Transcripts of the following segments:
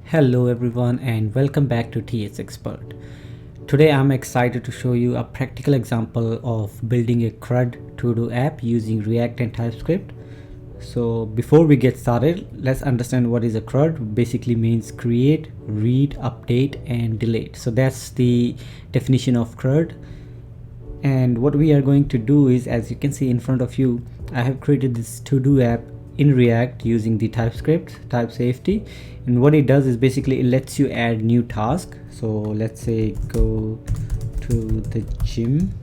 Hello everyone and welcome back to TS Expert. Today I'm excited to show you a practical example of building a CRUD Todo app using React and TypeScript. So before we get started, let's understand what is a CRUD. Basically means create, read, update and delete. So that's the definition of CRUD. And what we are going to do is, as you can see in front of you, I have created this to-do app in React using the TypeScript type safety, and what it does is basically it lets you add new task. So let's say go to the gym,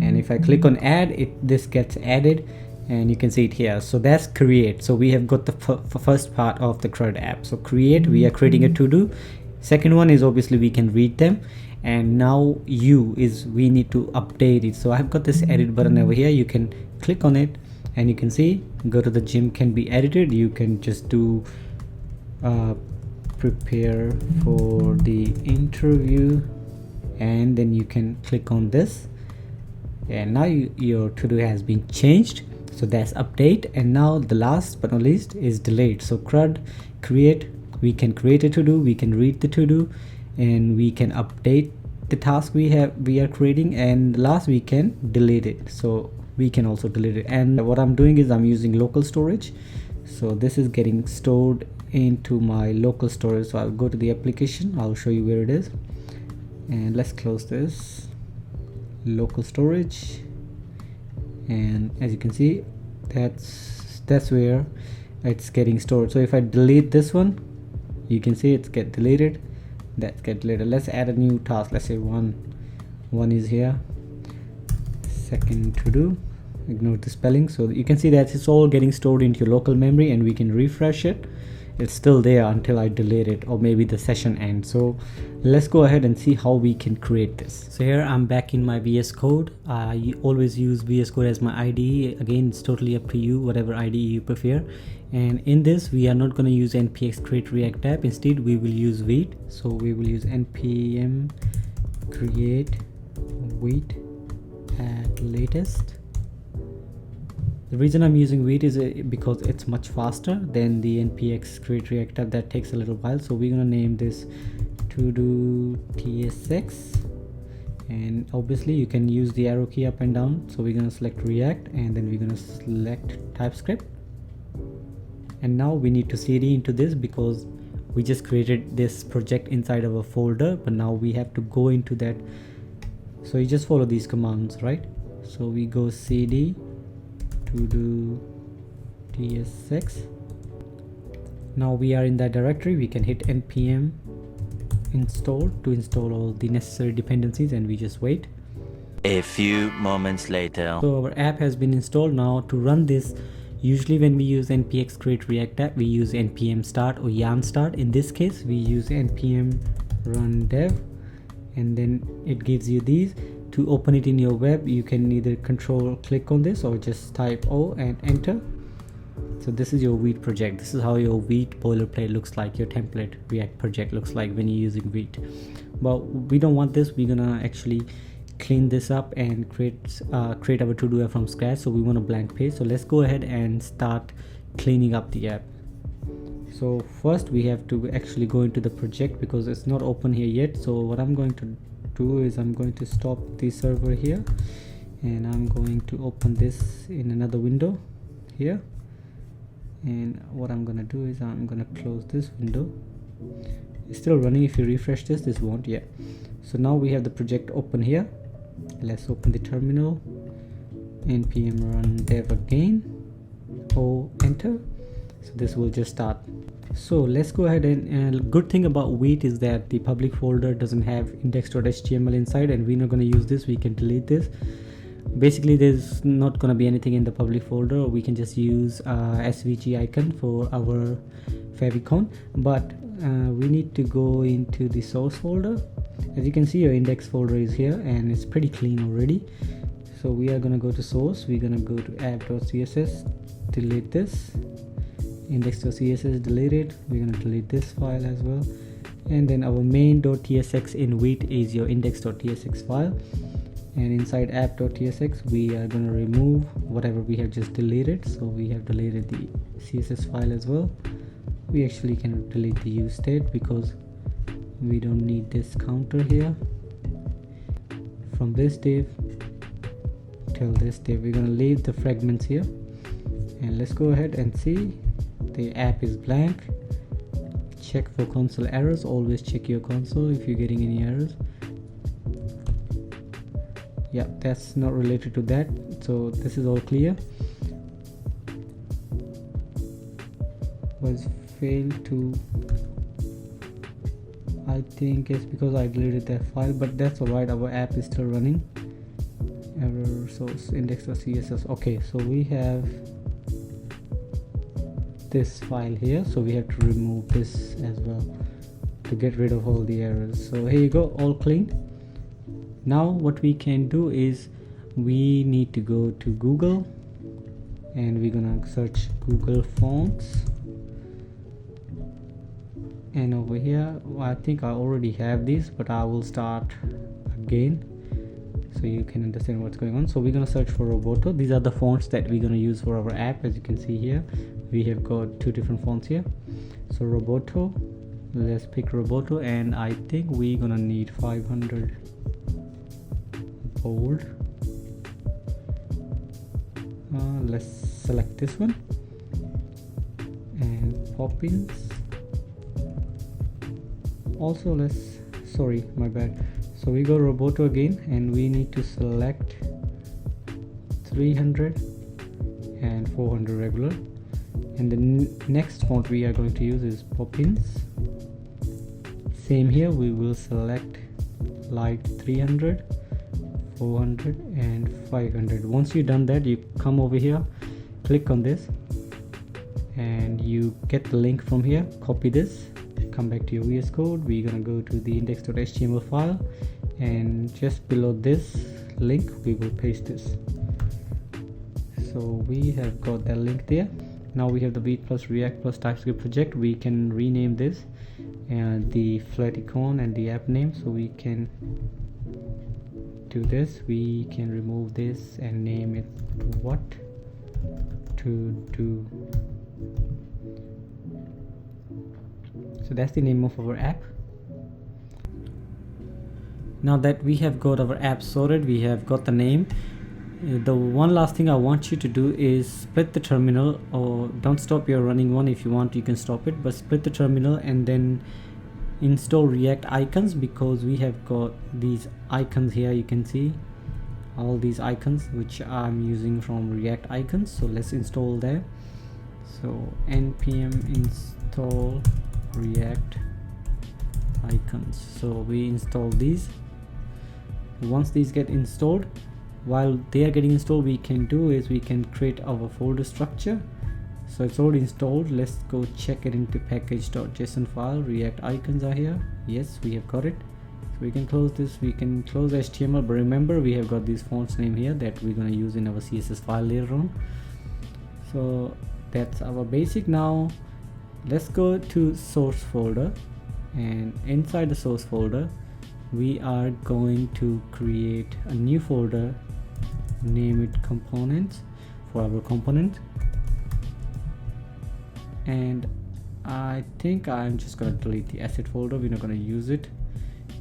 and if I click on add, this gets added and you can see it here. So that's create. So we have got the first part of the CRUD app. So create, we are creating a to-do. Second one is obviously we can read them, and now we need to update it. So I've got this edit button over here. You can click on it and you can see go to the gym can be edited. You can just do prepare for the interview, and then you can click on this, and now your to-do has been changed. So that's update. And now the last but not least is delete. So CRUD create, we can create a to-do, we can read the to-do, and we can update the task we are creating, and last we can delete it. So we can also delete it. And what I'm doing is I'm using local storage. So this is getting stored into my local storage. So I'll go to the application, I'll show you where it is, and let's close this local storage. And as you can see, that's where it's getting stored. So if I delete this one, you can see it's get deleted, that's get deleted. Let's add a new task. Let's say one is here, second to do, ignore the spelling. So you can see that it's all getting stored into your local memory, and we can refresh it. It's still there until I delete it, or maybe the session ends. So let's go ahead and see how we can create this. So here I'm back in my VS Code. I always use VS Code as my IDE. Again, it's totally up to you, whatever IDE you prefer. And in this, we are not going to use npx create react app. Instead, we will use Vite. So we will use npm create Vite at latest. The reason I'm using Vite is because it's much faster than the npx create react app. That takes a little while. So we're gonna name this todo tsx, and obviously you can use the arrow key up and down. So we're gonna select React, and then we're gonna select TypeScript. And now we need to cd into this because we just created this project inside of a folder, but now we have to go into that. So you just follow these commands, right? So we go cd todo tsx. Now we are in that directory. We can hit npm install to install all the necessary dependencies, and we just wait. A few moments later. So our app has been installed. Now to run this, usually when we use npx create react app, we use npm start or yarn start. In this case, we use npm run dev, and then it gives you these. To open it in your web, you can either control click on this or just type O and enter. So this is your Vite project. This is how your Vite boilerplate looks like, your template React project looks like when you're using Vite. But we don't want this. We're gonna actually clean this up and create our to-do app from scratch. So we want a blank page. So let's go ahead and start cleaning up the app. So first we have to actually go into the project because it's not open here yet. So what I'm going to do is I'm going to stop the server here, and I'm going to open this in another window here. And what I'm gonna do is I'm gonna close this window. It's still running. If you refresh this won't yet. So now we have the project open here. Let's open the terminal, npm run dev again, O enter. So this will just start. So let's go ahead and good thing about Vite is that the public folder doesn't have index.html inside, and we're not going to use this. We can delete this. Basically there's not going to be anything in the public folder. We can just use svg icon for our favicon, but we need to go into the source folder. As you can see, your index folder is here and it's pretty clean already. So we are going to go to source. We're going to go to app.css, delete this, index.css deleted. We're going to delete this file as well, and then our main.tsx in Vite is your index.tsx file, and inside app.tsx we are going to remove whatever we have just deleted. So we have deleted the CSS file as well. we actually can delete the use state because we don't need this counter here. From this div till this div, we're gonna leave the fragments here, and let's go ahead and see the app is blank. Check for console errors. Always check your console if you're getting any errors. Yeah, that's not related to that, so this is all clear. Was failed to, I think it's because I deleted that file, but that's alright, our app is still running. Error source index.css. okay, so we have this file here, so we have to remove this as well to get rid of all the errors. So here you go, all clean. Now what we can do is we need to go to Google and we're gonna search Google Fonts, and over here I think I already have these, but I will start again so you can understand what's going on. So we're gonna search for Roboto. These are the fonts that we're gonna use for our app. As you can see here, we have got 2 different fonts here. So Roboto, let's pick Roboto, and I think we're gonna need 500 bold. Let's select this one and Poppins. Also sorry, my bad. So we go Roboto again, and we need to select 300 and 400 regular, and the next font we are going to use is Poppins. Same here, we will select light 300, 400 and 500. Once you've done that, you come over here, click on this, and you get the link from here. Copy this, come back to your VS Code. We're gonna go to the index.html file, and just below this link we will paste this. So we have got that link there. Now we have the Vite plus React plus TypeScript project. We can rename this and the flat icon and the app name. So we can do this. We can remove this and name it what to do. So that's the name of our app. Now that we have got our app sorted, we have got the name. The one last thing I want you to do is split the terminal, or don't stop your running one. If you want, you can stop it, but split the terminal and then install React icons, because we have got these icons here. You can see all these icons which I'm using from React icons. So let's install that. So npm install React icons. So we install these. Once these get installed, while they are getting installed, we can do is we can create our folder structure. So it's already installed. Let's go check it into package.json file. React icons are here. Yes, we have got it. So we can close this. We can close HTML, but remember we have got these fonts name here that we're going to use in our CSS file later on. So that's our basic. Now let's go to source folder, and inside the source folder we are going to create a new folder, name it components, for our component. And I think I'm just going to delete the asset folder. We're not going to use it.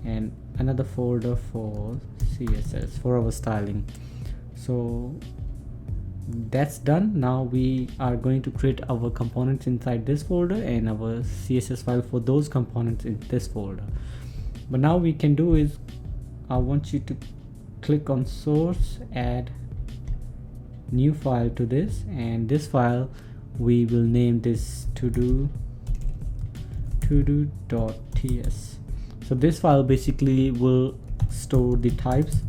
And another folder for CSS for our styling. So that's done. Now we are going to create our components inside this folder and our CSS file for those components in this folder. But now we can do is, I want you to click on source, add new file to this, and this file we will name this todo.ts. So this file basically will store the types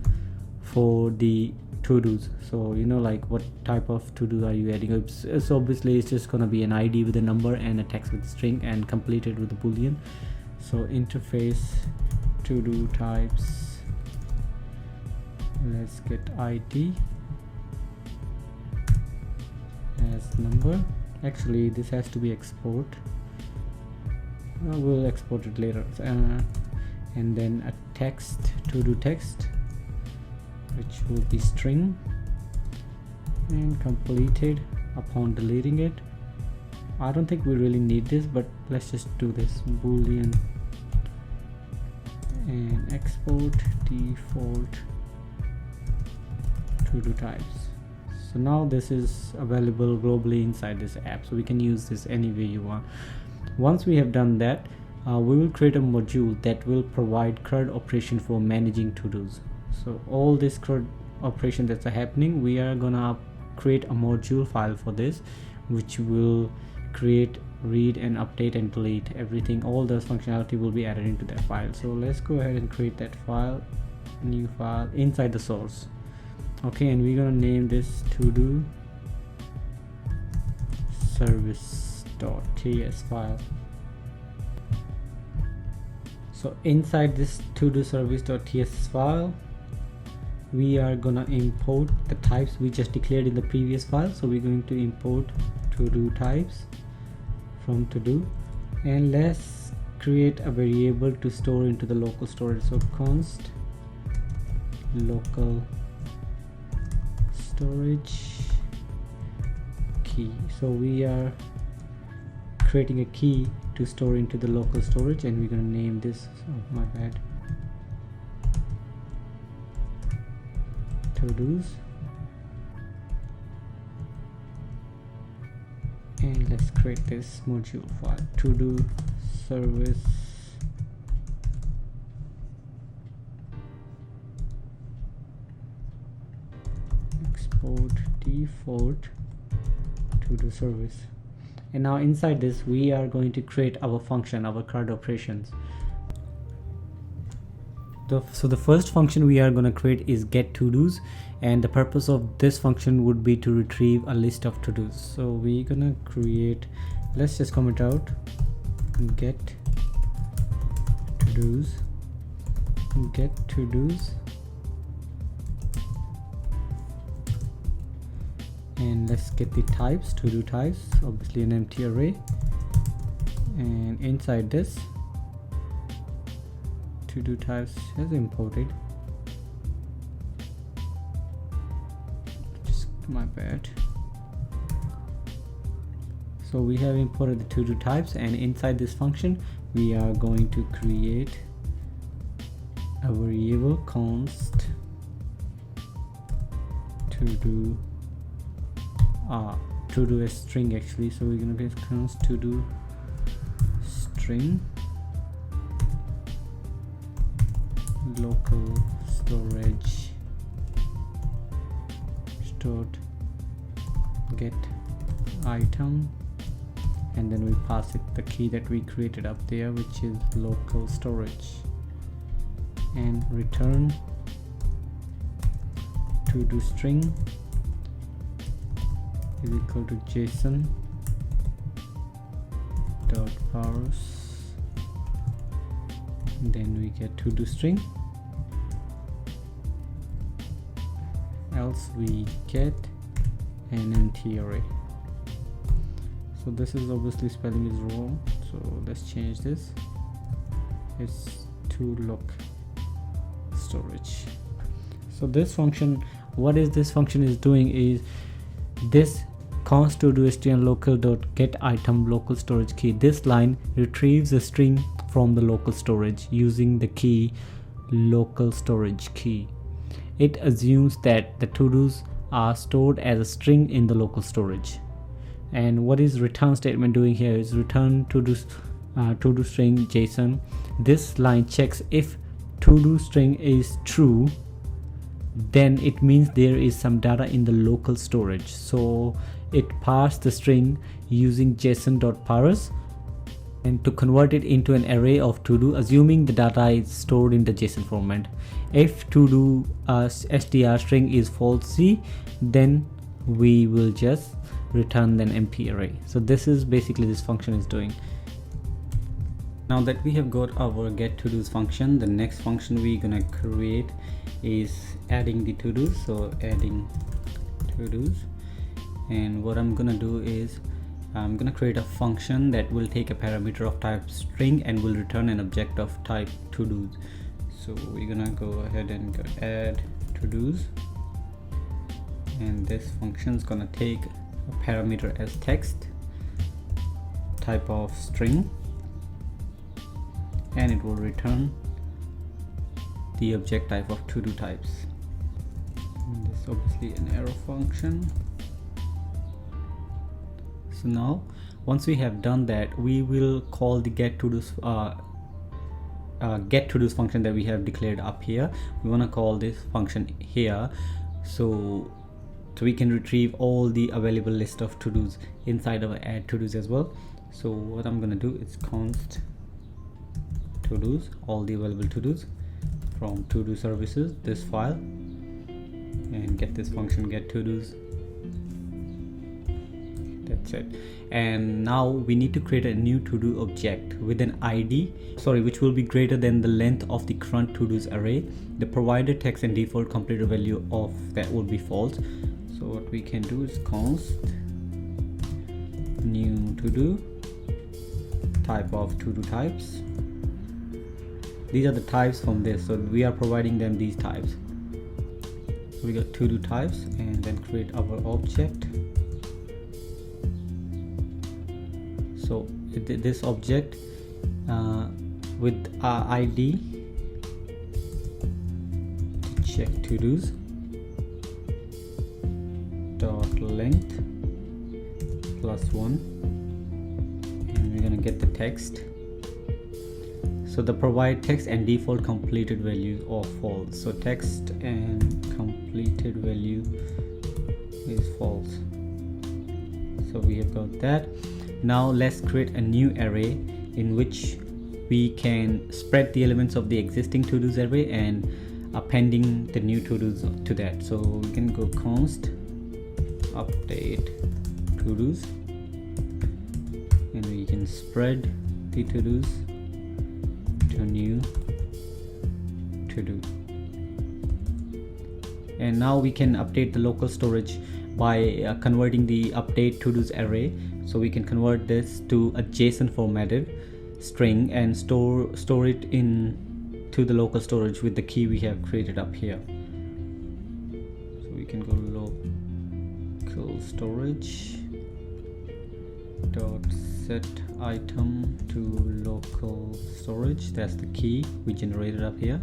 for the to-dos. So you know, like what type of to-do are you adding? So obviously it's just gonna be an ID with a number and a text with a string and completed with a boolean. So interface to-do types, let's get ID as number. Actually this has to be export. We'll export it later. And then a text, to-do text, which will be string, and completed upon deleting it. I don't think we really need this, but let's just do this boolean and export default to do types. So now this is available globally inside this app, so we can use this any way you want. Once we have done that, we will create a module that will provide CRUD operation for managing to-dos. So all this CRUD operation that's happening, we are gonna create a module file for this, which will create, read and update and delete everything. All those functionality will be added into that file. So let's go ahead and create that file, new file inside the source. Okay, and we're gonna name this todo service.ts file. So inside this todo service.ts file, we are gonna import the types we just declared in the previous file. So we're going to import todo types from todo, and let's create a variable to store into the local storage. So const local storage key. So we are creating a key to store into the local storage, and we're going to name this, oh my bad, todos. And let's create this module file, todo service export default todo service. And now inside this we are going to create our function, our CRUD operations. So the first function we are going to create is get to-dos, and the purpose of this function would be to retrieve a list of to-dos. So we're gonna create, let's just comment out get to-dos, and let's get the types, to-do types, obviously an empty array, and inside this to-do types has imported, just my bad. So we have imported the to-do types, and inside this function we are going to create a variable const to-do a string actually. So we're going to get const to-do string local storage stored get item, and then we pass it the key that we created up there, which is local storage, and return to do string is equal to JSON dot parse, then we get to do string, else we get an empty array. So this is obviously spelling is wrong, so let's change this. It's to look storage. So this function, what is this function is doing is this const to do string local dot get item local storage key. This line retrieves a string from the local storage using the key local storage key. It assumes that the to-dos are stored as a string in the local storage. And what is return statement doing here is return to-do string JSON. This line checks if to-do string is true, then it means there is some data in the local storage. So it parsed the string using JSON.parse and to convert it into an array of to-do, assuming the data is stored in the JSON format. If to-do str string is falsy, then we will just return an empty array. So this is basically this function is doing. Now that we have got our get to-dos function, the next function we're gonna create is adding the to-dos. So adding to-dos, and what I'm gonna do is I'm gonna create a function that will take a parameter of type string and will return an object of type to-dos. So we're gonna go ahead and go add to-dos, and this function is gonna take a parameter as text, type of string, and it will return the object type of to do types. And this is obviously an arrow function. So now once we have done that, we will call the get to do's function that we have declared up here. We want to call this function here, so we can retrieve all the available list of to-dos inside our add to-dos as well. So what I'm going to do is const to-dos, all the available to-dos from to-do services, this file, and get this function get to-dos. That's it. And now we need to create a new to-do object with an ID, which will be greater than the length of the current to-dos array. The provided text and default completed value of that will be false. So what we can do is const new to-do, type of to-do types. These are the types from this, so we are providing them these types. So we got to-do types, and then create our object. So this object with our ID check to-dos dot length +1, and we're gonna get the text. So the provide text and default completed value are false. So text and completed value is false. So we have got that. Now let's create a new array in which we can spread the elements of the existing to-dos array and appending the new to-dos to that. So we can go const update to-dos, and we can spread the to-dos to new to-do. And now we can update the local storage by converting the update to-dos array. So we can convert this to a JSON formatted string and store it in to the local storage with the key we have created up here. So we can go local storage dot set item to local storage. That's the key we generated up here,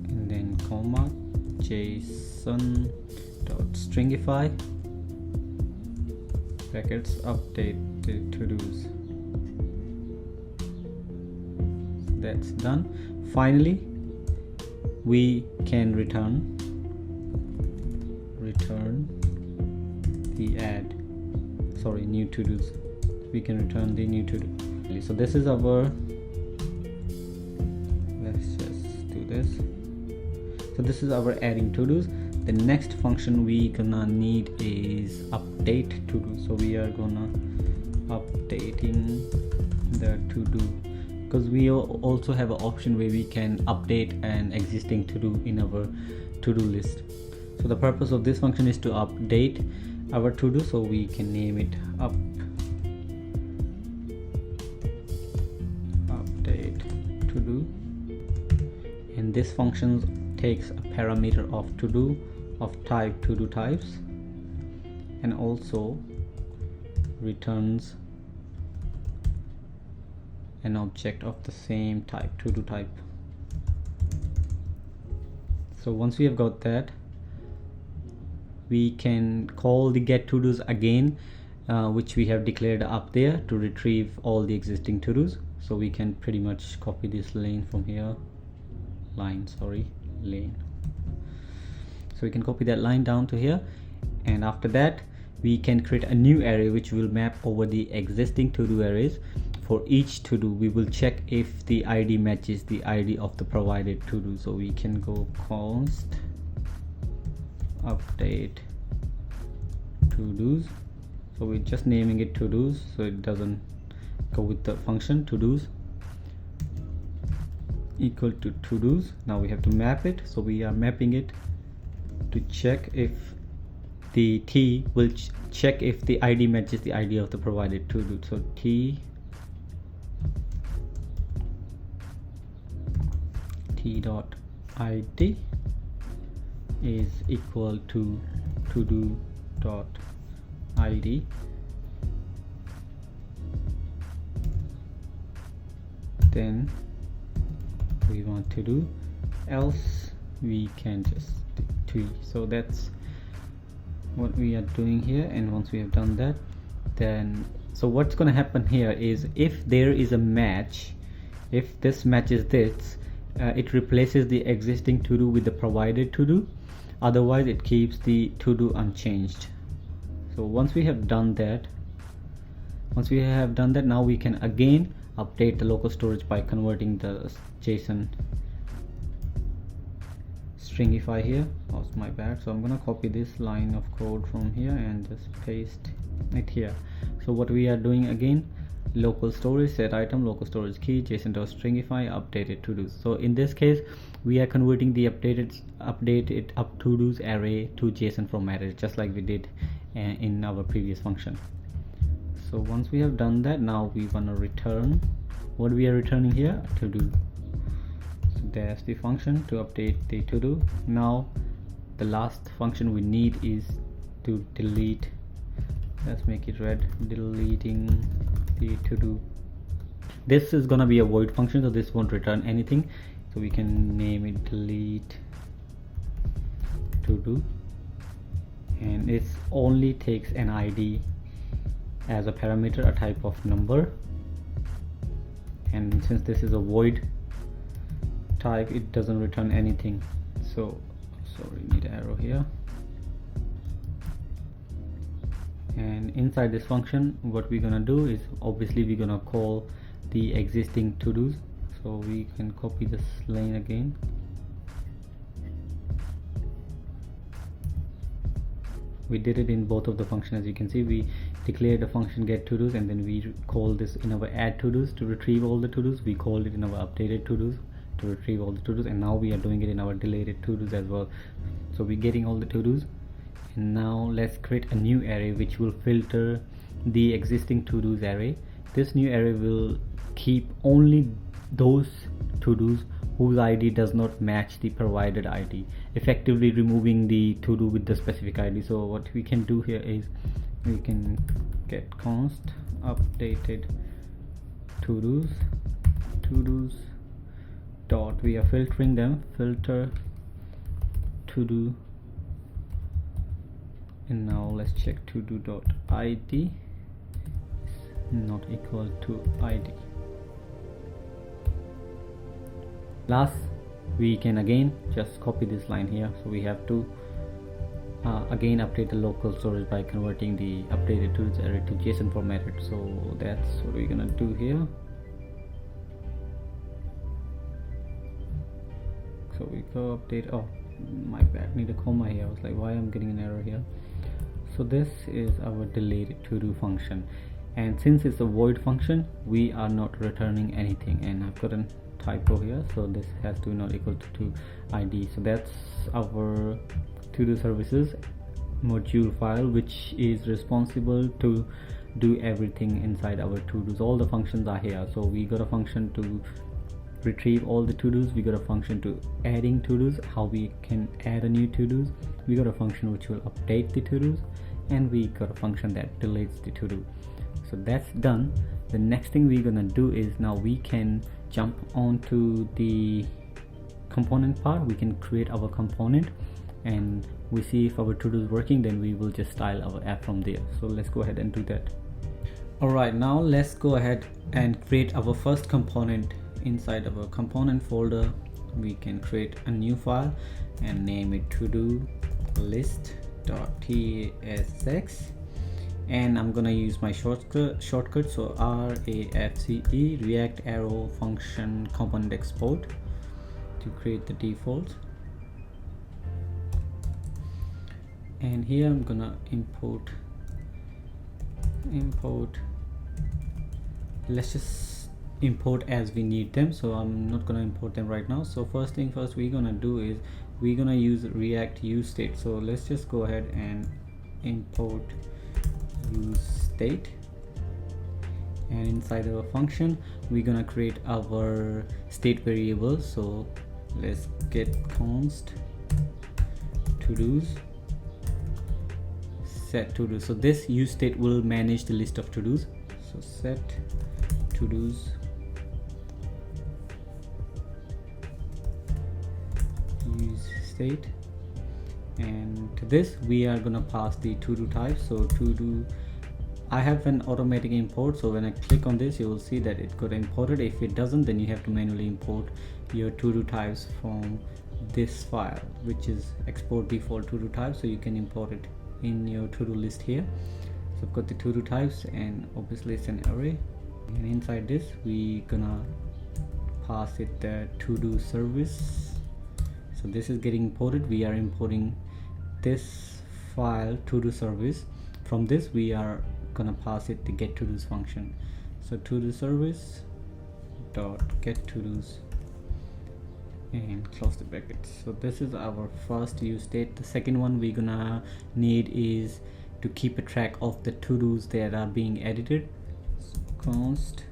and then comma JSON dot stringify brackets update the to-dos. That's done. Finally, we can return the new to-dos. We can return the new to-do. So this is our, let's just do this. So this is our adding to-dos. The next function we gonna need is update to-do. So we are gonna updating the to-do, because we also have an option where we can update an existing to-do in our to-do list. So the purpose of this function is to update our to-do, so we can name it update to-do, and this function takes a parameter of to-do of type to-do types, and also returns an object of the same type, to-do type. So once we have got that, we can call the get to-dos again, which we have declared up there to retrieve all the existing to-dos. So we can pretty much copy this lane from here, lane. So we can copy that line down to here, and after that we can create a new array which will map over the existing to-do arrays. For each to-do, we will check if the ID matches the ID of the provided to-do. So we can go const update to-dos. So we're just naming it to-dos, so it doesn't go with the function to-dos equal to to-dos. Now we have to map it, so we are mapping it to check if the T will check if the ID matches the ID of the provided to-do. So T dot ID is equal to to-do dot ID, then we want to do, else we can just do 3. So that's what we are doing here. And once we have done that, then so what's going to happen here is, if there is a match, if this matches this, it replaces the existing to do with the provided to do, otherwise it keeps the to do unchanged. So once we have done that, now we can again update the local storage by converting the JSON stringify here. Oh, it's my bad. So I'm gonna copy this line of code from here and just paste it here. So what we are doing again, local storage set item local storage key JSON.stringify updated to dos. So in this case we are converting the updated up to dos array to JSON formatted, just like we did in our previous function. So once we have done that, now we want to return what we are returning here, to do. So there's the function to update the to do. Now the last function we need is to delete, let's make it red, deleting the to do. This is gonna be a void function, so this won't return anything, so we can name it delete to do, and it only takes an ID as a parameter, a type of number, and since this is a void type, it doesn't return anything. So sorry, need an arrow here. And inside this function, what we're gonna do is, obviously we're gonna call the existing to dos. So we can copy this line again, we did it in both of the functions. As you can see, we declared the function get to dos, and then we call this in our add to dos to retrieve all the to dos. We called it in our updated to dos to retrieve all the to dos, and now we are doing it in our deleted to dos as well. So we're getting all the to dos. And now let's create a new array which will filter the existing to dos array. This new array will keep only those to dos whose ID does not match the provided ID, effectively removing the to do with the specific ID. So what we can do here is, we can get const updated to dos dot, we are filtering them, filter to do, and now let's check to do dot ID not equal to ID. Last, we can again just copy this line here. So we have to again update the local storage by converting the updated to dos array to JSON formatted. So that's what we're gonna do here. So we go update, oh my bad, need a comma here. I was like, why I'm getting an error here. So this is our deleted to do function, and since it's a void function, we are not returning anything, and I've got a typo here, so this has to be not equal to ID. So that's our to do services module file, which is responsible to do everything inside our to dos. All the functions are here. So we got a function to retrieve all the to dos, we got a function to adding to dos, how we can add a new to dos, we got a function which will update the to dos, and we got a function that deletes the to do. So that's done. The next thing we're gonna do is, now we can jump onto the component part. We can create our component, and we see if our to do is working, then we will just style our app from there. So let's go ahead and do that. Alright, now let's go ahead and create our first component. Inside our component folder, we can create a new file and name it TodoList.tsx, and I'm gonna use my shortcut, so RAFCE, React arrow function component export, to create the default. And here I'm gonna import, let's just import as we need them, so I'm not gonna import them right now. So first thing first, we're gonna do is, we're gonna use React use state. So let's just go ahead and import use state, and inside our function we're gonna create our state variable. So let's get const to dos set to dos. So this use state will manage the list of to dos. So set to dos state, and to this we are gonna pass the to-do type. So to-do, I have an automatic import, so when I click on this you will see that it got imported. If it doesn't, then you have to manually import your to-do types from this file, which is export default to-do type, so you can import it in your to-do list here. So I've got the to-do types, and obviously it's an array, and inside this we gonna pass it the to-do service. So this is getting imported. We are importing this file to-do service. From this we are gonna pass it the get to-dos function. So to-do service dot get to-dos, and close the brackets. So this is our first use state. The second one we're gonna need is to keep a track of the to-dos that are being edited. So const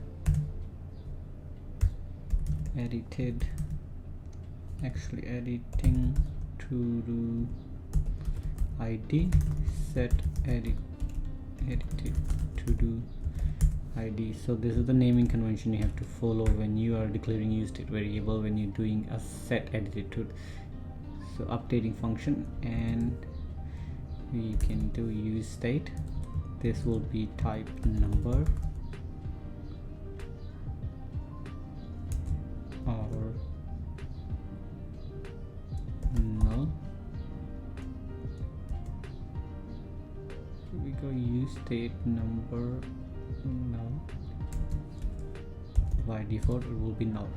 edited, actually editing to-do id, set edited to-do id. So this is the naming convention you have to follow when you are declaring use state variable, when you're doing a set edited to. So updating function, and we can do use state. This will be type number or null. So we go use state number null. By default it will be null.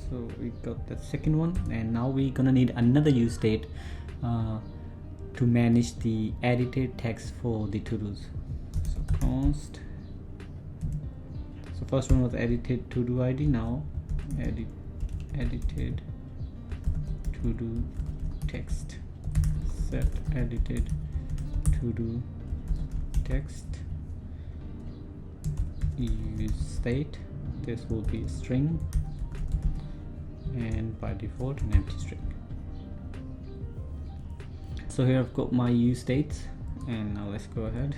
So we got the second one, and now we're gonna need another use state to manage the edited text for the to-dos. So const, so first one was edited to-do id, now edited to-do text, set edited to-do text, use state, this will be a string, and by default an empty string. So here I've got my use states, and now let's go ahead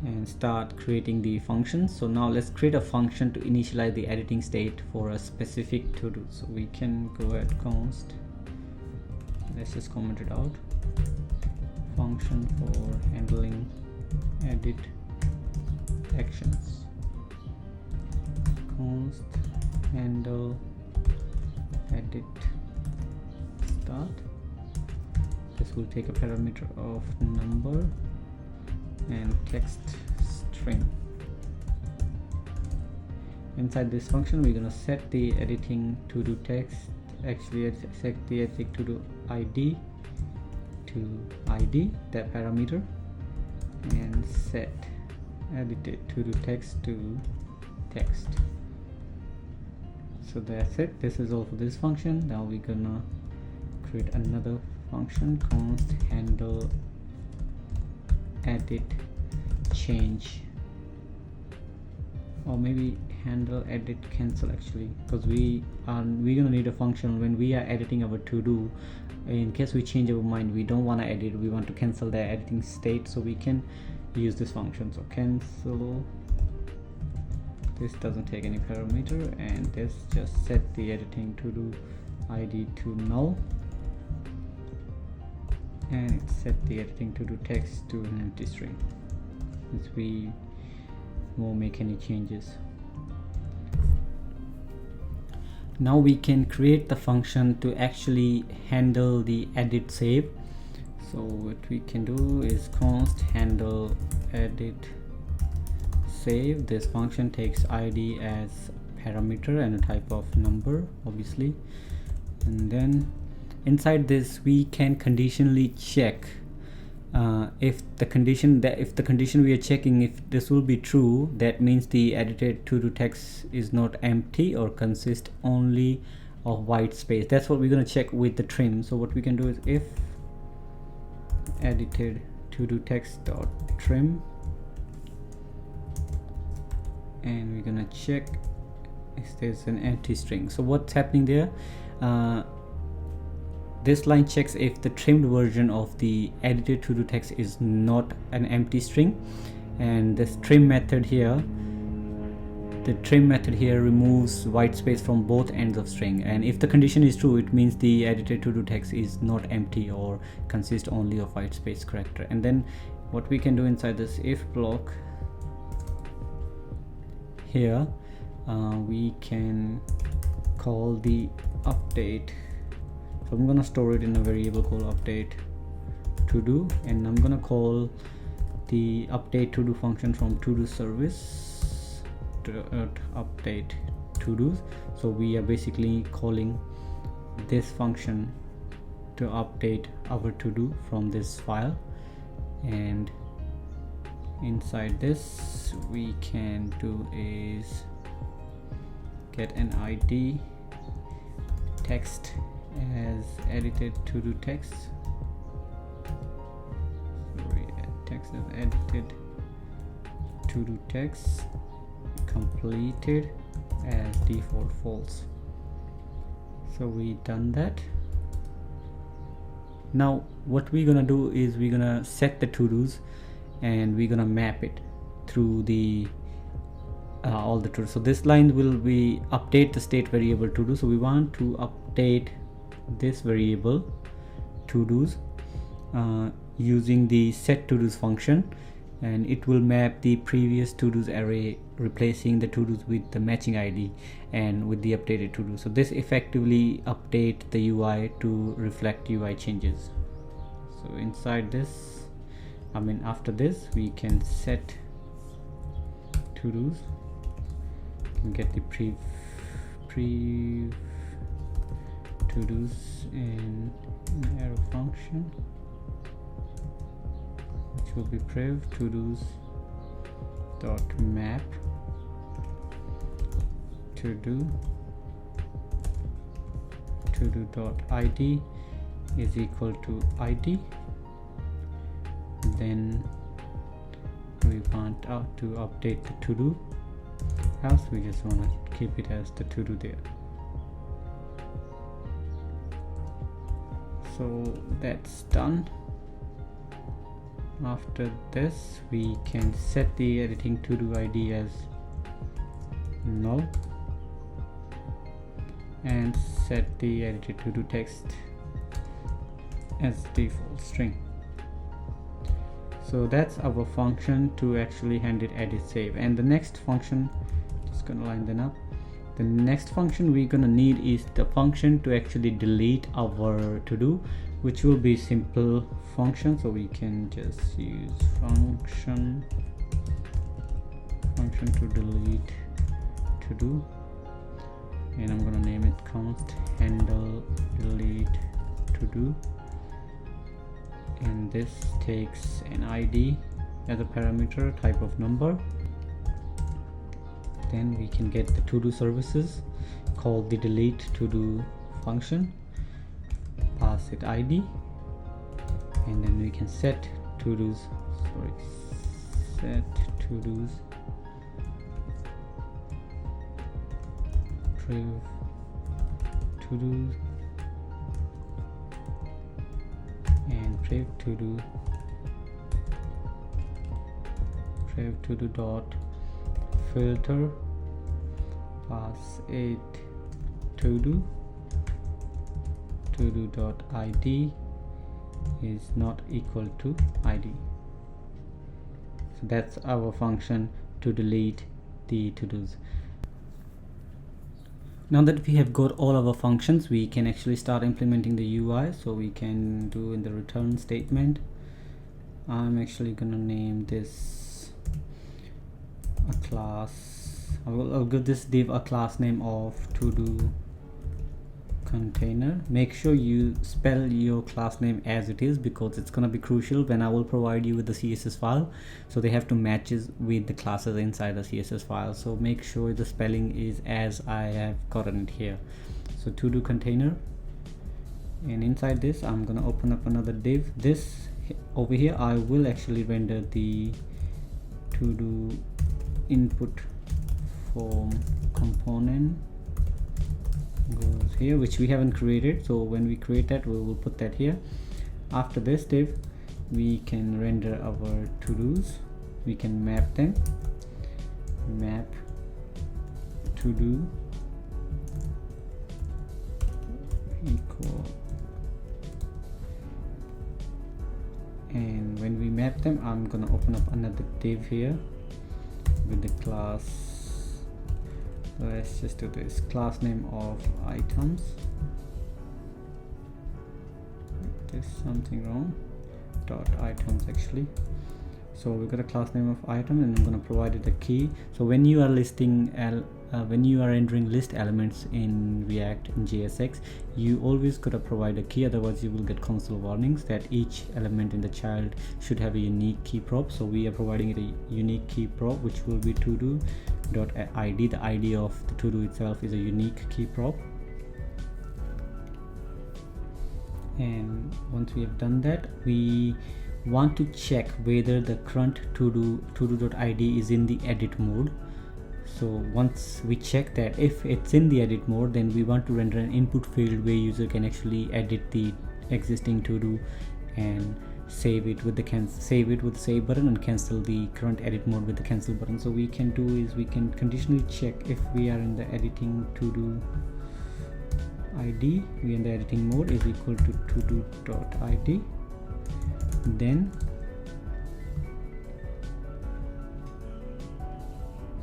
and start creating the functions. So now let's create a function to initialize the editing state for a specific to-do. So we can go ahead const, let's just comment it out, function for handling edit actions, const handle edit start. This will take a parameter of number and text string. Inside this function we're gonna set the editing to do text, actually set the editing to do id to id, that parameter, and set edited to do text to text. So that's it. This is all for this function. Now we're gonna create another function, const handle edit change, or maybe handle edit cancel, actually, because we're gonna need a function when we are editing our to-do. In case we change our mind, we don't want to edit, we want to cancel the editing state, so we can use this function. So cancel, this doesn't take any parameter, and this just set the editing to do id to null, and it set the editing to do text to an empty string, since we won't make any changes. Now we can create the function to actually handle the edit save. So what we can do is const handle edit save. This function takes id as parameter and a type of number, obviously, and then inside this we can conditionally check if the condition we are checking, if this will be true, that means the edited to do text is not empty or consists only of white space. That's what we're going to check with the trim. So what we can do is if edited to do text dot trim, and we're gonna check if there's an empty string. So what's happening there, this line checks if the trimmed version of the edited to do text is not an empty string, and this trim method here, the trim method here removes white space from both ends of string, and if the condition is true, it means the edited to do text is not empty or consists only of white space character. And then what we can do inside this if block here, we can call the update. So I'm gonna store it in a variable called update to do, and I'm gonna call the update to do function from to do service to update to do's. So we are basically calling this function to update our to do from this file, and inside this we can do is get an ID text as edited to do text. Text as edited to do text, completed as default false. So we done that. Now what we're gonna do is we're gonna set the to do's and we're gonna map it through the all the to do. So this line will be update the state variable to do. So we want to update this variable to do's using the set to do's function, and it will map the previous to do's array, replacing the to do's with the matching ID and with the updated to do. So this effectively update the UI to reflect UI changes. So inside this, after this we can set to do's and get the pre to do's in an arrow function, which will be prev to do's dot map to do dot id is equal to id. Then we want to update the to do, else we just want to keep it as the to do there. So that's done. After this we can set the editing to do ID as null and set the edited to do text as default string. So that's our function to actually hand it edit save. And the next function, just gonna line them up, the next function we're gonna need is the function to actually delete our to do, which will be simple function. So we can just use function to delete to do, and I'm gonna name it const handle delete to do, and this takes an ID as a parameter, type of number. Then we can get the to do services, call the delete to do function, pass it ID, and then we can set to do's, set to do's prev to do's and prev to do dot filter, pass it to do dot id is not equal to id. So that's our function to delete the to do's. Now that we have got all our functions, we can actually start implementing the UI. So we can do in the return statement, I'm actually gonna name this a class. I'll give this div a class name of to do container. Make sure you spell your class name as it is, because it's going to be crucial when I will provide you with the CSS file. So they have to matches with the classes inside the CSS file. So make sure the spelling is as I have gotten it here. So to do container, and inside this I'm going to open up another div. This over here I will actually render the to do input form component goes here, which we haven't created. So when we create that, we will put that here. After this div, we can render our to do's. We can map them, map to do equal, and when we map them, I'm gonna open up another div here with the class. Let's just do this class name of items. There's something wrong. Dot items actually. So we got a class name of item, and I'm going to provide it a key. So when you are listing when you are entering list elements in React in JSX, you always got to provide a key, otherwise you will get console warnings that each element in the child should have a unique key prop. So we are providing it a unique key prop, which will be todo.id. the ID of the todo itself is a unique key prop. And once we have done that, we want to check whether the current todo.id is in the edit mode. So once we check that, if it's in the edit mode, then we want to render an input field where user can actually edit the existing todo and save it with the save button, and cancel the current edit mode with the cancel button. So we can do is we can conditionally check if we are in the editing todo id, we in the editing mode is equal to todo.id. Then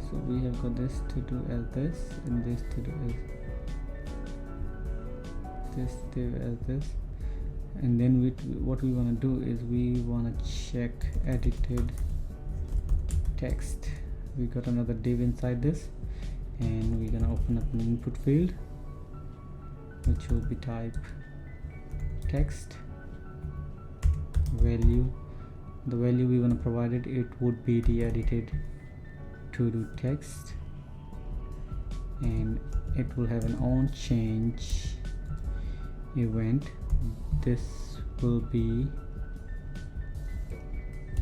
so we have got this to do as this, and this to do as this div as this, and then what we want to do is we want to check edited text. We got another div inside this, and we're gonna open up an input field which will be type text value. The value we want to provide it would be the edited todo text, and it will have an on change event. This will be,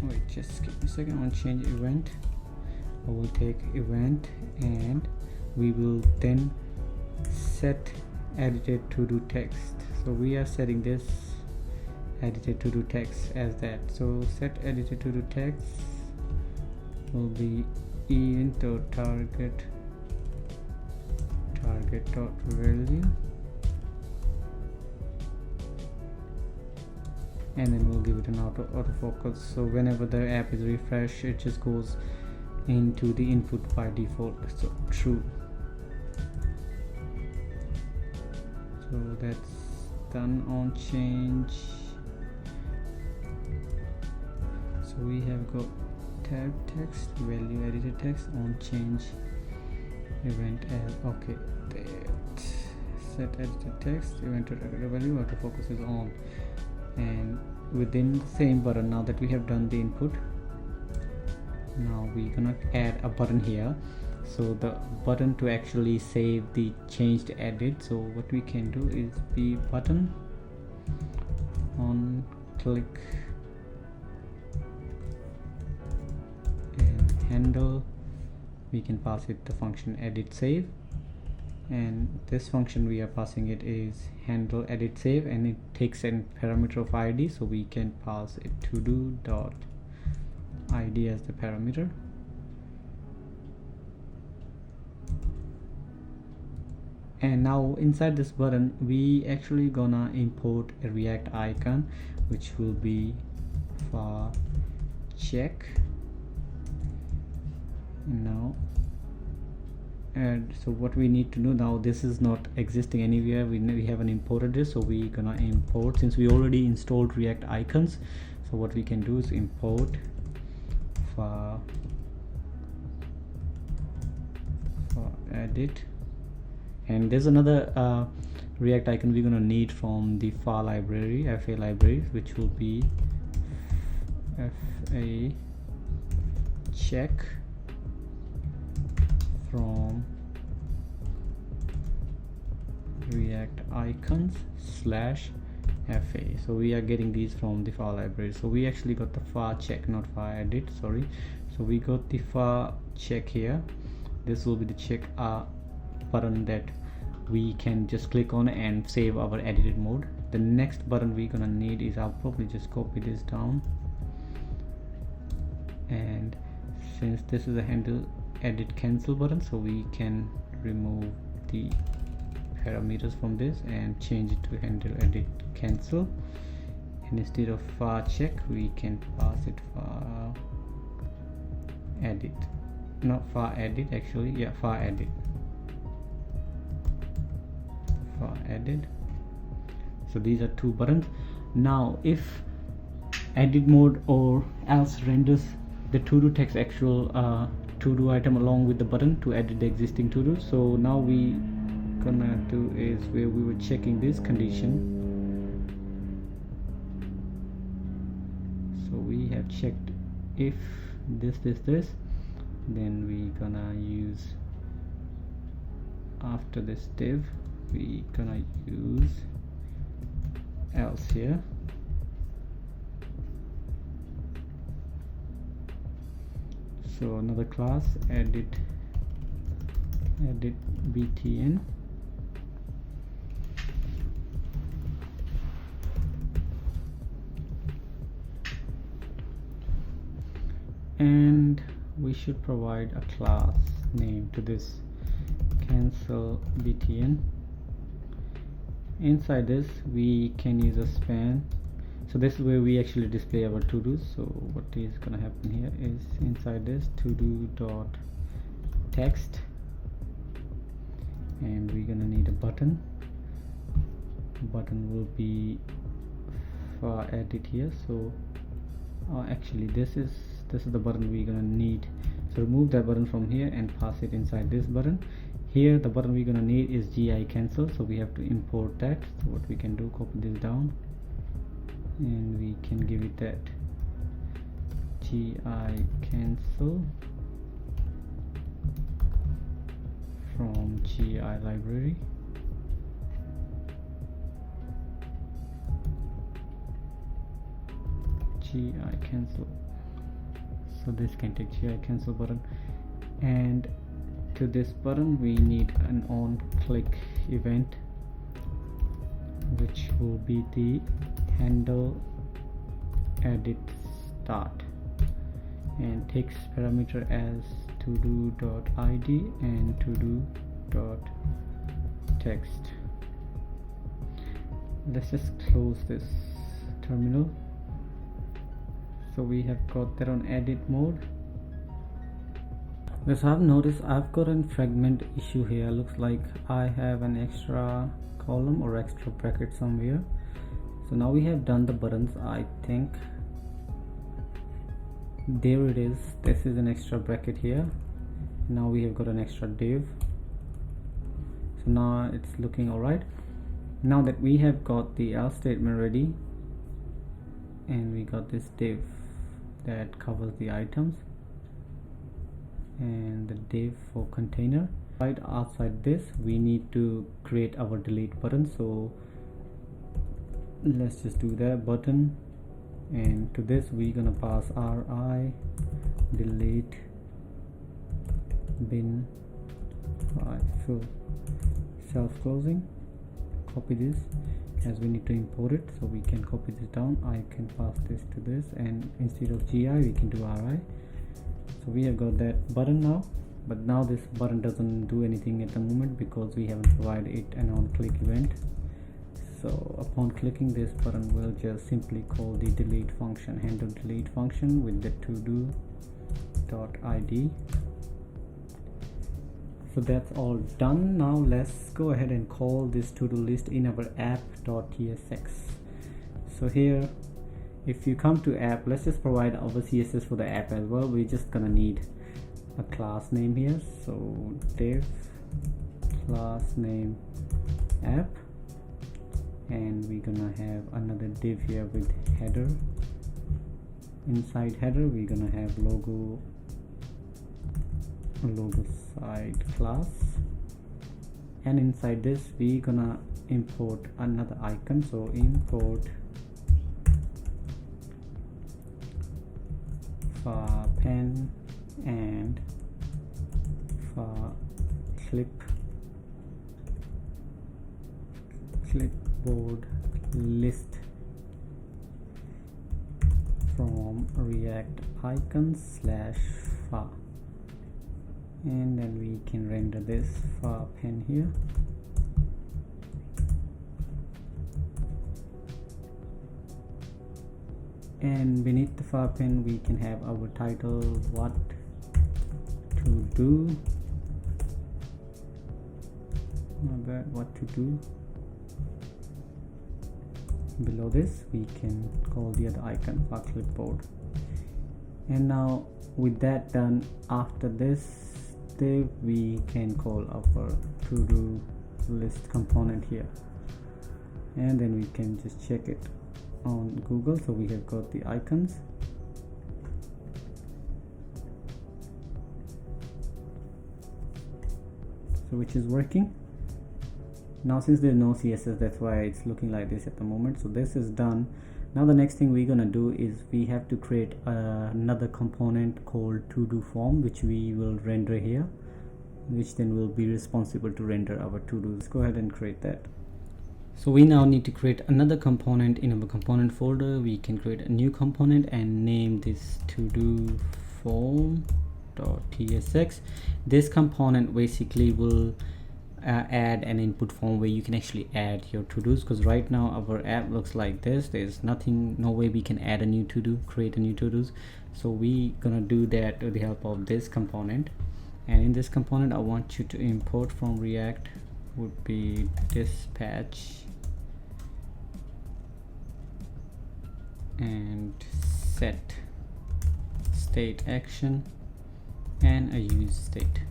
wait, just give me a second. On change event, I will take event, and we will then set edited todo text. So we are setting this edited todo text as that. So set edited todo text will be into target dot value, and then we'll give it an autofocus. So whenever the app is refreshed, it just goes into the input by default, so true. So that's done. On change, so we have got tab text value edited text on change event as okay. That set edited text event value autofocus is on, and within the same button, now that we have done the input, now we're gonna add a button here. So the button to actually save the changed edit. So what we can do is be button on click and handle. We can pass it the function edit save, and this function we are passing it is handle edit save, and it takes a parameter of id, so we can pass it todo.id as the parameter. And now inside this button we actually gonna import a React icon, which will be for check. Now, and so what we need to do now, this is not existing anywhere, we haven't imported this, so we gonna import, since we already installed React icons. So what we can do is import for edit, and there's another React icon we're gonna need from the FA library, which will be FA check from React icons /FA. So we are getting these from the FA library. So we actually got the FA check, not FA edit, sorry. So we got the FA check here. This will be the check button that we can just click on and save our edited mode. The next button we're gonna need is, I'll probably just copy this down, and since this is a handle edit cancel button, so we can remove the parameters from this and change it to handle edit cancel, and instead of far check we can pass it far edit, not far edit actually, yeah, far edit. So these are two buttons. Now if edit mode or else renders the to do text actual to do item along with the button to edit the existing to do. So now we gonna do is where we were checking this condition. So we have checked if this, then we gonna use, after this div we gonna use else here. So another class, edit btn, and we should provide a class name to this cancel btn. Inside this we can use a span. So this is where we actually display our to-dos. So what is gonna happen here is inside this to-do dot text, and we're gonna need a button. Button will be far edit here. So actually this is the button we're gonna need. So remove that button from here and pass it inside this button. Here the button we're gonna need is gi cancel, so we have to import that. So what we can do, copy this down and we can give it that gi cancel from gi library. Gi cancel. So this can take gi cancel button, and to this button we need an on click event, which will be the handle edit start, and takes parameter as todo.id and todo.text. Let's just close this terminal. So we have got that on edit mode. So I've noticed I've got a fragment issue here. Looks like I have an extra column or extra bracket somewhere. So now we have done the buttons. I think there it is. This is an extra bracket here. Now we have got an extra div. So now it's looking alright. Now that we have got the else statement ready, and we got this div that covers the items and the div for container, right outside this we need to create our delete button. So let's just do that button, and to this we're gonna pass ri delete bin fill self closing. Copy this as we need to import it, so we can copy this down. I can pass this to this, and instead of gi we can do ri. So we have got that button now, but now this button doesn't do anything at the moment because we haven't provided it an on click event. So upon clicking this button, we'll just simply call the delete function, handle delete function with the todo.id. So that's all done. Now let's go ahead and call this TodoList in our app.tsx. So here, if you come to app, let's just provide our CSS for the app as well. We're just gonna need a class name here. So div class name app, and we're gonna have another div here with header. Inside header we're gonna have logo side class, and inside this we're gonna import another icon. So import far pen and far clipboard list from react icons /far, and then we can render this far pen here. And beneath the far pen we can have our title, what to do, what to do. Below this we can call the other icon for clipboard. And now with that done, after this div we can call our TodoList component here, and then we can just check it on Google. So we have got the icons, so which is working. Now since there's no CSS, that's why it's looking like this at the moment. So this is done. Now the next thing we're gonna do is we have to create another component called TodoForm, which we will render here, which then will be responsible to render our to-dos. Let's go ahead and create that. So we now need to create another component in our component folder. We can create a new component and name this TodoForm.tsx. This component basically will add an input form where you can actually add your to-dos, because right now our app looks like this. There's no way we can add a new to-do, create a new to-dos. So we gonna do that with the help of this component. And in this component I want you to import from React would be dispatch and set state action and a use state.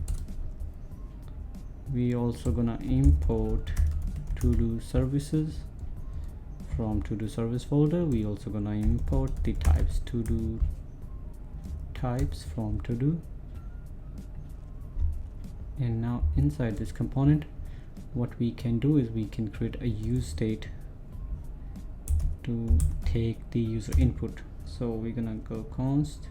We also gonna import to-do services from to-do service folder. We also gonna import the types to-do types from to-do. And now inside this component what we can do is we can create a use state to take the user input. So we're gonna go const,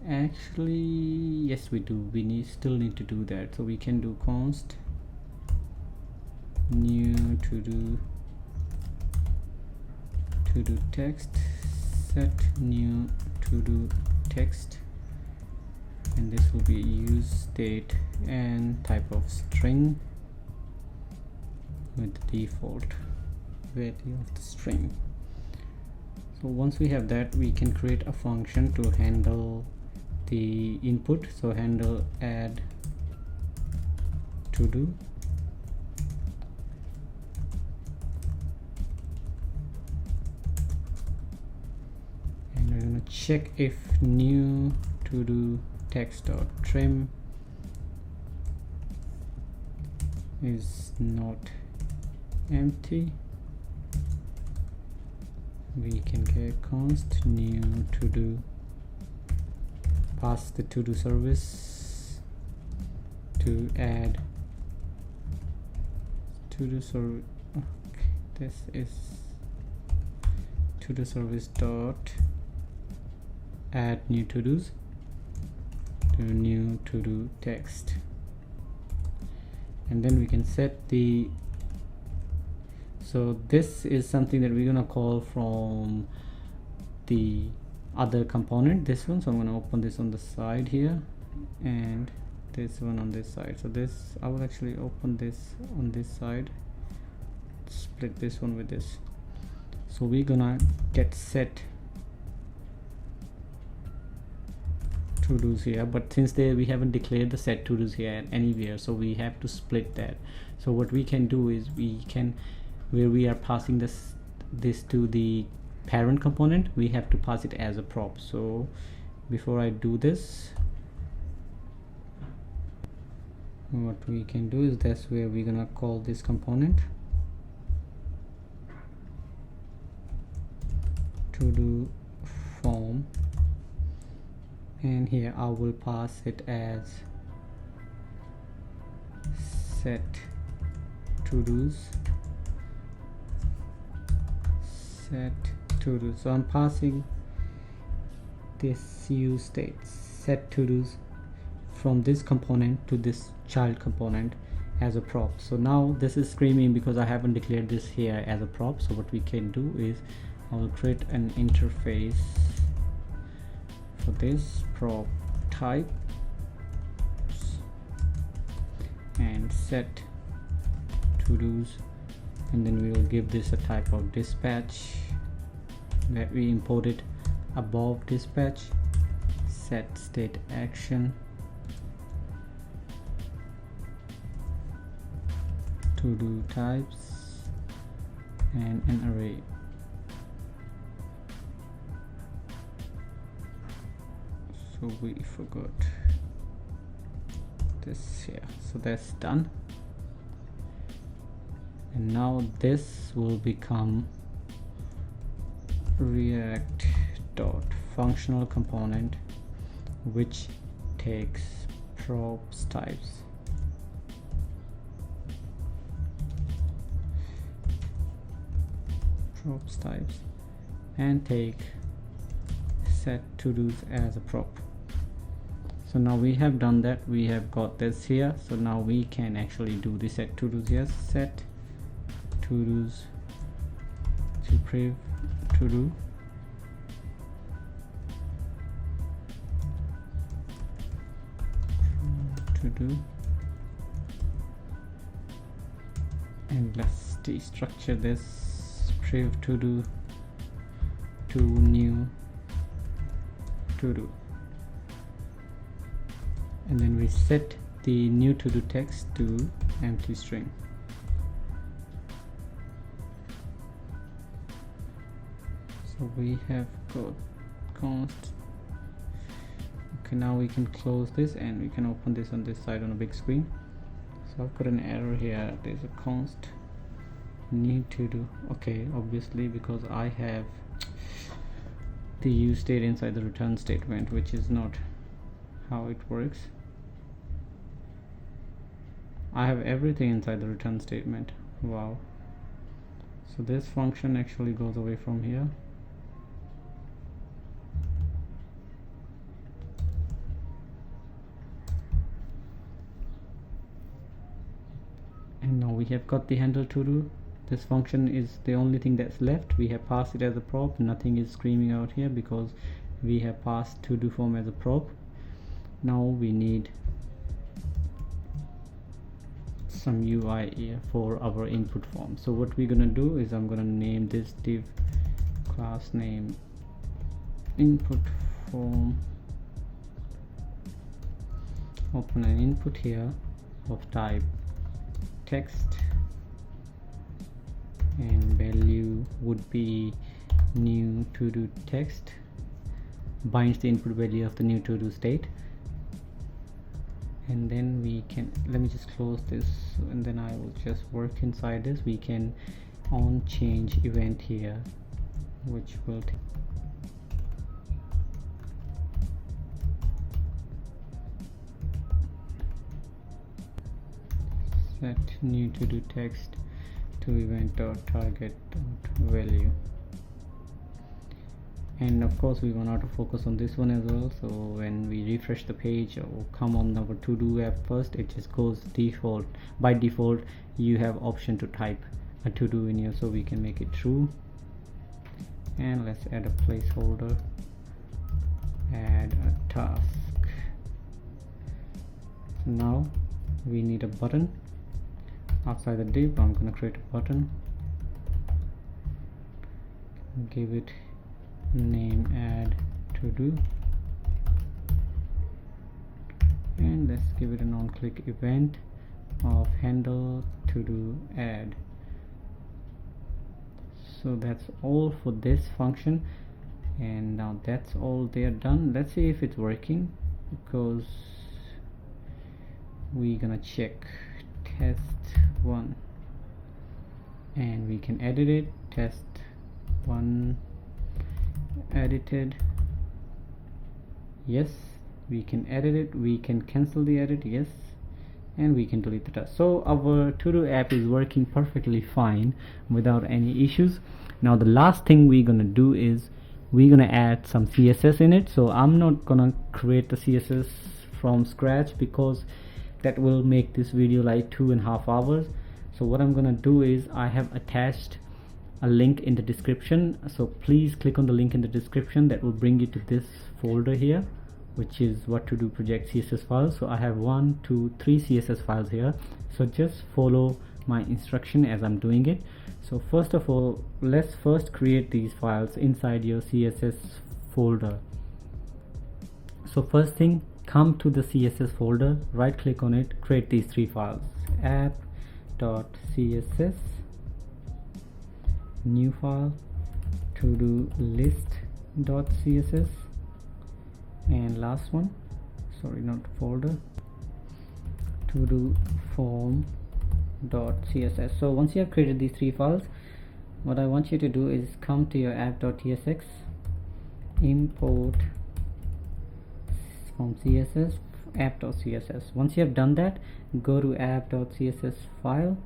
actually yes we do, still need to do that. So we can do const new to-do text, set new to-do text, and this will be use state and type of string with the default value of the string. So once we have that, we can create a function to handle the input. So handle add to do, and we're gonna check if new to do text.trim is not empty. We can get const new to do, pass the to do service to add to do service. Okay, this is to do service dot add new to dos to new to do text, and then we can set the, so this is something that we're gonna call from the other component, this one. So I'm gonna open this on the side here and this one on this side. So this, I will actually open this on this side, split this one with this. So we're gonna get set to dos here, but since we haven't declared the set to dos here anywhere, so we have to split that. So what we can do is we can, where we are passing this to the parent component, we have to pass it as a prop. So before I do this, what we can do is that's where we're gonna call this component to do form, and here I will pass it as set to dos, set to do. So I'm passing this use state set to dos from this component to this child component as a prop. So now this is screaming because I haven't declared this here as a prop. So what we can do is I will create an interface So this prop type and set to-dos, and then we will give this a type of dispatch that we imported above dispatch. Set state action to do types and an array. So we forgot this here, so that's done. And now this will become React dot functional component, which takes props types. And take set to-dos as a prop. So now we have done that, we have got this here. So now we can actually do the set to-dos here. Set to-dos to priv to-do, and let's destructure this priv to-do to new to-do, and then we set the new to-do text to empty string. So we have got const. Okay, now we can close this and we can open this on this side on a big screen. So I've got an error here. There's a const new to do. Okay, obviously because I have the use state inside the return statement, which is not how it works. I have everything inside the return statement. Wow. So this function actually goes away from here. And now we have got the handle to do. This function is the only thing that's left. We have passed it as a prop. Nothing is screaming out here because we have passed TodoForm as a prop. Now we need some UI here for our input form. So what we're gonna do is I'm gonna name this div class name input form. Open an input here of type text, and value would be new to do text, binds the input value of the new to do state. And then we can, let me just close this and then I will just work inside this. We can on change event here, which will set new to do text to event dot target dot value. And of course we want to focus on this one as well. So when we refresh the page or come on our to do app first, it just goes default. By default you have option to type a to do in here, so we can make it true. And let's add a placeholder, add a task. So now we need a button outside the div. I'm gonna create a button, give it name add to do, and let's give it an on click event of handle to do add. So that's all for this function, and now that's all they're done. Let's see if it's working, because we're gonna check test one and we can edit it. Test one edited, yes. We can edit it, we can cancel the edit, yes, and we can delete the task. So our to-do app is working perfectly fine without any issues. Now the last thing we're gonna do is we're gonna add some CSS in it. So I'm not gonna create the CSS from scratch because that will make this video like 2.5 hours. So what I'm gonna do is I have attached a link in the description, so please click on the link in the description. That will bring you to this folder here, which is what to do project CSS files. So I have 1, 2, 3 CSS files here, so just follow my instruction as I'm doing it. So first of all, let's first create these files inside your CSS folder. So first thing, come to the CSS folder, right click on it, create these 3 files: app.css, new file, TodoList.css, and last one, sorry, not folder, TodoForm.css. so once you have created these 3 files, what I want you to do is come to your app.tsx, import from CSS app.css. once you have done that, go to app.css file,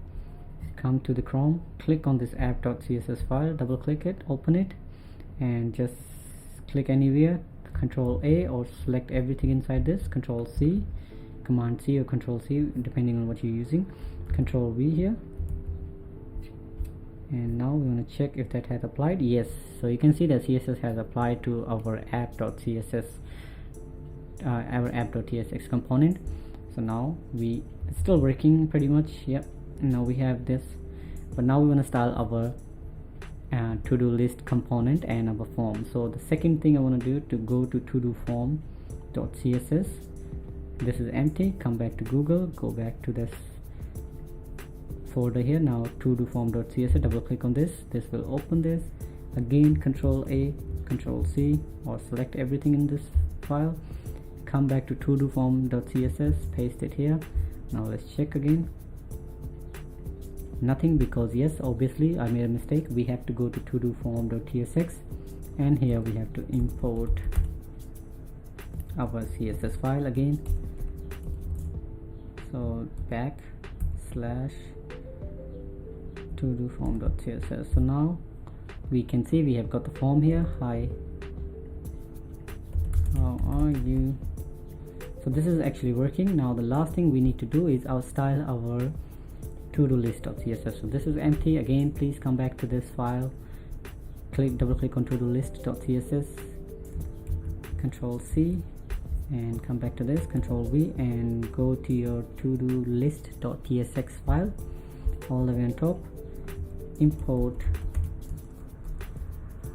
come to the Chrome, click on this app.css file, double click it, open it, and just click anywhere, Control A, or select everything inside this, Control C, Command C or Control C depending on what you're using, Control V here, and now we want to check if that has applied. Yes, so you can see that CSS has applied to our app.css, our app.tsx component. So now it's still working pretty much. Yep, now we have this, but now we want to style our to-do list component and our form. So the second thing I want to do, to go to TodoForm.css. this is empty, come back to Google, go back to this folder here. Now TodoForm.css, double click on this, this will open this again, Control A, Control C, or select everything in this file, come back to TodoForm.css, paste it here. Now let's check again, nothing, because yes, obviously I made a mistake. We have to go to TodoForm.tsx, and here we have to import our CSS file again. So /TodoForm.css. so now we can see we have got the form here. Hi, how are you? So this is actually working. Now the last thing we need to do is style our TodoList.css. so this is empty again. Please come back to this file, double click on TodoList.css, Control C, and come back to this, Control V, and go to your TodoList.tsx file all the way on top, import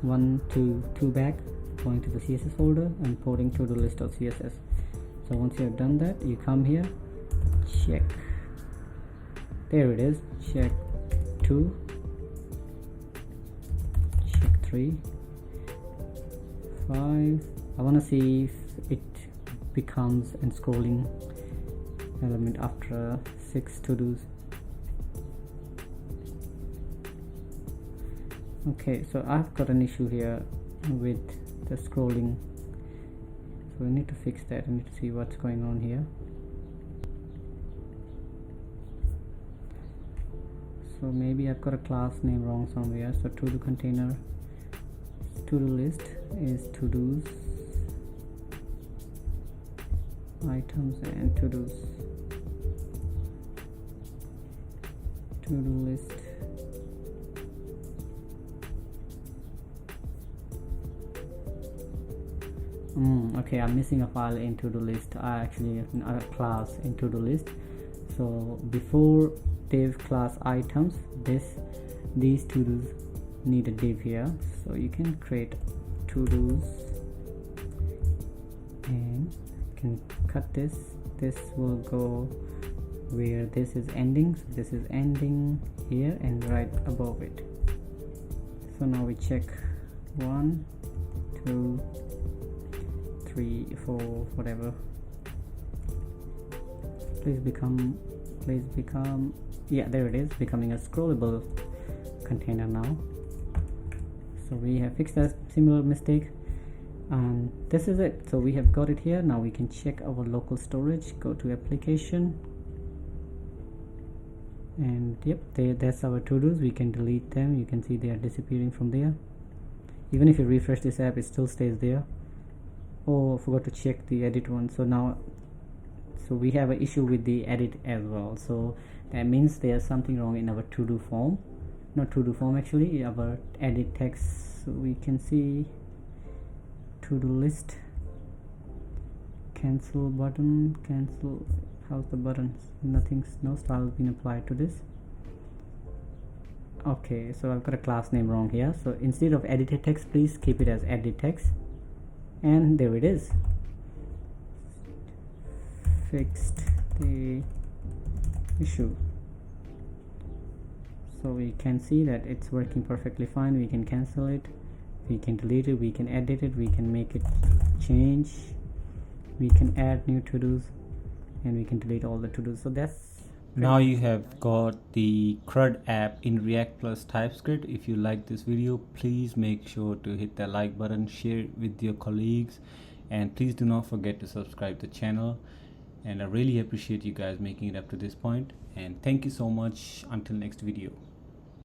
1, 2 back, going to the CSS folder, importing TodoList.css. so once you have done that, you come here, check, there it is, check 2, check 3, 5. I want to see if it becomes a scrolling element after 6 to-dos. Okay, so I've got an issue here with the scrolling, so we need to fix that. I need to see what's going on here. So maybe I've got a class name wrong somewhere. So to-do container, to-do list is to-dos, items, and to-dos, to-do list. Okay, I'm missing a file in TodoList. I actually have a class in TodoList. So before div class items, these to-dos need a div here. So you can create to-dos and can cut this. This will go where this is ending. So this is ending here and right above it. So now we check 1, 2, 3, 4, whatever. Please become, yeah, there it is, becoming a scrollable container now. So we have fixed that similar mistake, and this is it. So we have got it here. Now we can check our local storage, go to application, and yep, that's our to-dos. We can delete them. You can see they are disappearing from there. Even if you refresh this app, it still stays there. Oh, forgot to check the edit one. So now, so we have an issue with the edit as well. So that means there's something wrong in our to-do form. not TodoForm actually, our edit text. So we can see TodoList, cancel button, cancel. How's the buttons? Nothing's, no style has been applied to this. Okay, so I've got a class name wrong here, so instead of edited text, please keep it as edit text. And there it is, fixed the issue. So we can see that it's working perfectly fine. We can cancel it, we can delete it, we can edit it, we can make it change, we can add new to-dos, and we can delete all the to-dos. So that's now you have got the CRUD app in React plus TypeScript. If you like this video, please make sure to hit the like button, share it with your colleagues, and please do not forget to subscribe to the channel. And I really appreciate you guys making it up to this point, and thank you so much. Until next video.